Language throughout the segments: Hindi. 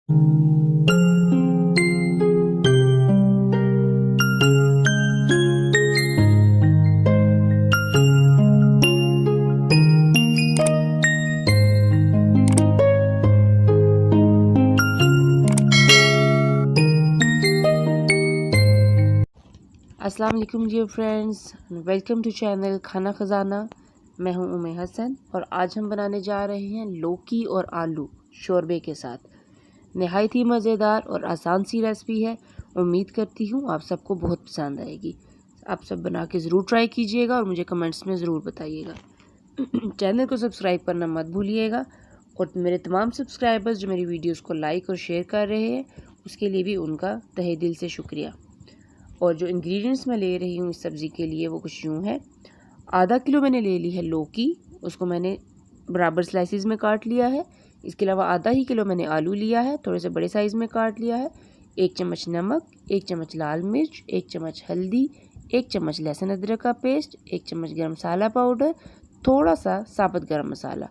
अस्सलाम वालेकुम dear friends, welcome to channel Khana Khazana. मैं हूं उम्मे हसन और आज हम बनाने जा रहे हैं लौकी और आलू शोरबे के साथ। नहायत ही मज़ेदार और आसान सी रेसिपी है। उम्मीद करती हूं आप सबको बहुत पसंद आएगी। आप सब बना के ज़रूर ट्राई कीजिएगा और मुझे कमेंट्स में ज़रूर बताइएगा। चैनल को सब्सक्राइब करना मत भूलिएगा और मेरे तमाम सब्सक्राइबर्स जो मेरी वीडियोज़ को लाइक और शेयर कर रहे हैं उसके लिए भी उनका तहे दिल से शुक्रिया। और जो इंग्रेडिएंट्स मैं ले रही हूँ इस सब्ज़ी के लिए वो कुछ यूँ है। आधा किलो मैंने ले ली है लौकी, उसको मैंने बराबर स्लाइसिस में काट लिया है। इसके अलावा आधा ही किलो मैंने आलू लिया है, थोड़े से बड़े साइज़ में काट लिया है। 1 चम्मच नमक, 1 चम्मच लाल मिर्च, 1 चम्मच हल्दी, 1 चम्मच लहसुन अदरक का पेस्ट, 1 चम्मच गरम मसाला पाउडर, थोड़ा सा साबुत गरम मसाला।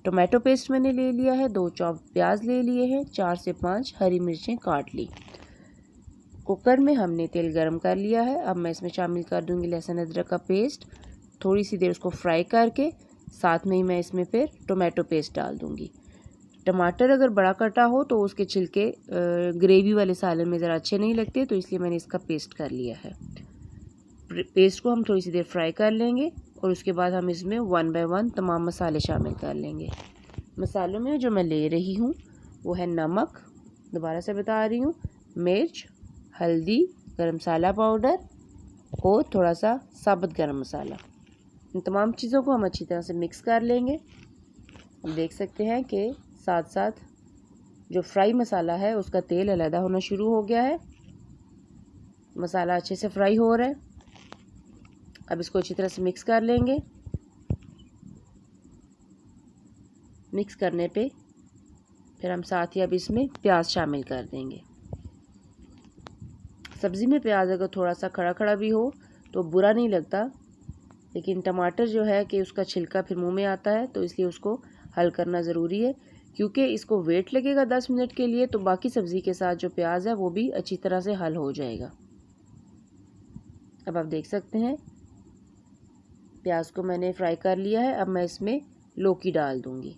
टोमेटो पेस्ट मैंने ले लिया है, 2 चॉप प्याज ले लिए हैं, 4 से 5 हरी मिर्चें काट ली। कुकर में हमने तेल गरम कर लिया है। अब मैं इसमें शामिल कर दूंगी लहसुन अदरक का पेस्ट। थोड़ी सी देर उसको फ्राई करके साथ में ही मैं इसमें फिर टोमेटो पेस्ट डाल दूंगी। टमाटर अगर बड़ा कटा हो तो उसके छिलके ग्रेवी वाले सालन में ज़रा अच्छे नहीं लगते, तो इसलिए मैंने इसका पेस्ट कर लिया है। पेस्ट को हम थोड़ी सी देर फ्राई कर लेंगे और उसके बाद हम इसमें 1 बाय 1 तमाम मसाले शामिल कर लेंगे। मसालों में जो मैं ले रही हूँ वो है नमक, दोबारा से बता रही हूँ, मिर्च, हल्दी, गरम मसाला पाउडर और थोड़ा सा साबुत गरम मसाला। इन तमाम चीज़ों को हम अच्छी तरह से मिक्स कर लेंगे। हम देख सकते हैं कि साथ साथ जो फ्राई मसाला है उसका तेल अलहदा होना शुरू हो गया है। मसाला अच्छे से फ्राई हो रहा है। अब इसको अच्छी तरह से मिक्स कर लेंगे। मिक्स करने पे फिर हम साथ ही अब इसमें प्याज शामिल कर देंगे। सब्ज़ी में प्याज अगर थोड़ा सा खड़ा खड़ा भी हो तो बुरा नहीं लगता, लेकिन टमाटर जो है कि उसका छिलका फिर मुंह में आता है, तो इसलिए उसको हल करना ज़रूरी है। क्योंकि इसको वेट लगेगा 10 मिनट के लिए, तो बाकी सब्ज़ी के साथ जो प्याज है वो भी अच्छी तरह से हल हो जाएगा। अब आप देख सकते हैं प्याज को मैंने फ्राई कर लिया है। अब मैं इसमें लौकी डाल दूँगी।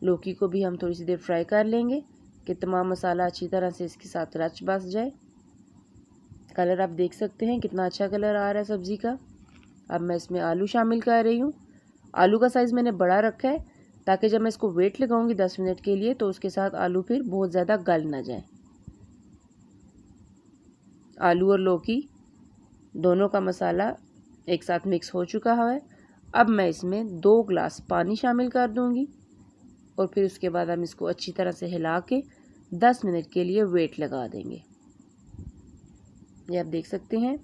लौकी को भी हम थोड़ी सी देर फ्राई कर लेंगे कि तमाम मसाला अच्छी तरह से इसके साथ रच बस जाए। कलर आप देख सकते हैं कितना अच्छा कलर आ रहा है सब्ज़ी का। अब मैं इसमें आलू शामिल कर रही हूँ। आलू का साइज़ मैंने बड़ा रखा है ताकि जब मैं इसको वेट लगाऊंगी 10 मिनट के लिए तो उसके साथ आलू फिर बहुत ज़्यादा गल ना जाए। आलू और लौकी दोनों का मसाला एक साथ मिक्स हो चुका है। अब मैं इसमें 2 गिलास पानी शामिल कर दूँगी और फिर उसके बाद हम इसको अच्छी तरह से हिला के 10 मिनट के लिए वेट लगा देंगे। ये आप देख सकते हैं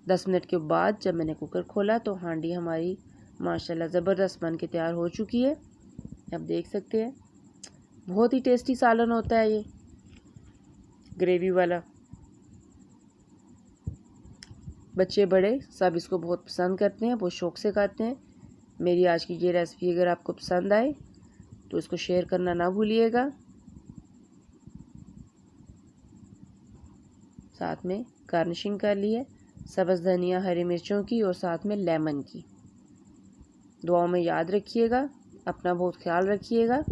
10 मिनट के बाद जब मैंने कुकर खोला तो हांडी हमारी माशाल्लाह ज़बरदस्त बन के तैयार हो चुकी है। आप देख सकते हैं बहुत ही टेस्टी सालन होता है ये ग्रेवी वाला। बच्चे बड़े सब इसको बहुत पसंद करते हैं, बहुत शौक़ से खाते हैं। मेरी आज की ये रेसिपी अगर आपको पसंद आए तो इसको शेयर करना ना भूलिएगा। साथ में गार्निशिंग कर ली है सब्ज़ धनिया, हरी मिर्चों की और साथ में लेमन की। दुआओं में याद रखिएगा, अपना बहुत ख्याल रखिएगा।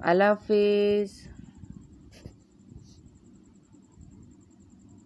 अल्लाह हाफ़िज़।